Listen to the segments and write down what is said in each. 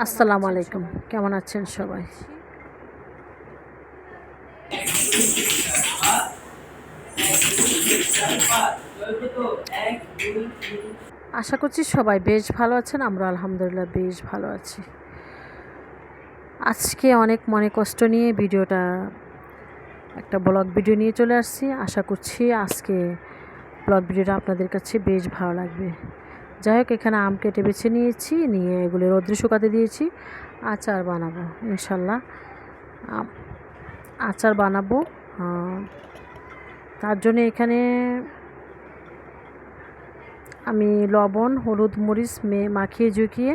আসসালামু আলাইকুম, কেমন আছেন সবাই? আশা করছি সবাই বেশ ভালো আছেন। আমরা আলহামদুলিল্লাহ বেশ ভালো আছি। আজকে অনেক মনে কষ্ট নিয়ে একটা ব্লগ ভিডিও নিয়ে চলে আসছি। আশা করছি আজকে ব্লগ ভিডিওটা আপনাদের কাছে বেশ ভালো লাগবে। যাই হোক, এখানে আম কেটে বেছে নিয়েছি, নিয়ে এগুলো রোদ্রে শুকাতে দিয়েছি। আচার বানাবো ইনশাল্লাহ। আচার বানাবো, তার জন্য এখানে আমি লবণ, হলুদ, মরিচ মাখিয়ে ঝুঁকিয়ে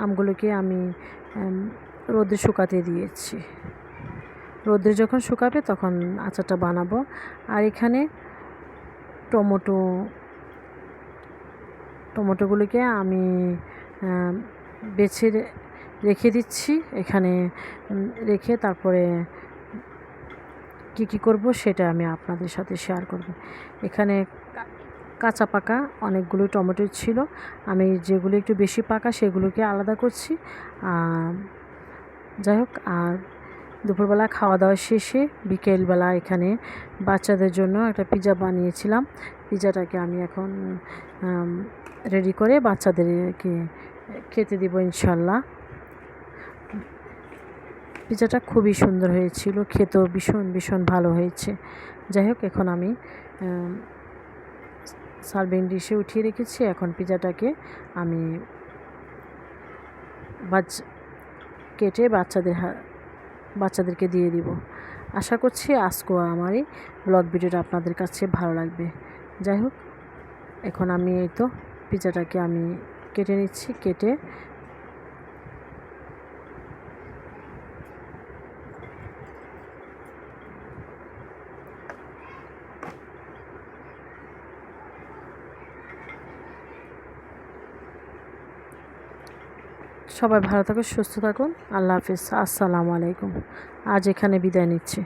আমগুলোকে আমি রোদে শুকাতে দিয়েছি। রোদে যখন শুকাবে তখন আচারটা বানাবো। আর এখানে টমেটোগুলোকে আমি বেছে রেখে দিচ্ছি। এখানে রেখে তারপরে কি করব সেটা আমি আপনাদের সাথে শেয়ার করব। এখানে কাঁচা পাকা অনেকগুলো টমেটো ছিল, আমি যেগুলো একটু বেশি পাকা সেগুলোকে আলাদা করছি। যাই হোক, আর দুপুরবেলা খাওয়া দাওয়া শেষে বিকেলবেলা এখানে বাচ্চাদের জন্য একটা পিৎজা বানিয়েছিলাম। পিৎজাটাকে আমি এখন রেডি করে বাচ্চাদেরকে খেতে দিব ইনশাল্লাহ। পিৎজাটা খুবই সুন্দর হয়েছিল, খেতেও ভীষণ ভালো হয়েছে। যাই হোক, এখন আমি সার্ভিং ডিশে উঠিয়ে রেখেছি। এখন পিৎজাটাকে আমি কেটে বাচ্চাদেরকে দিয়ে দিব। আশা করছি আজকেও আমার এই ব্লগ ভিডিওটা আপনাদের কাছে ভালো লাগবে। যাই হোক, এখন আমি এই তো পিৎজাটাকে আমি কেটে নিচ্ছি। কেটে সবাই ভালো থাকুন, সুস্থ থাকুন। আল্লাহ হাফিজ, আসসালামু আলাইকুম। আজ এখানে বিদায় নিচ্ছি।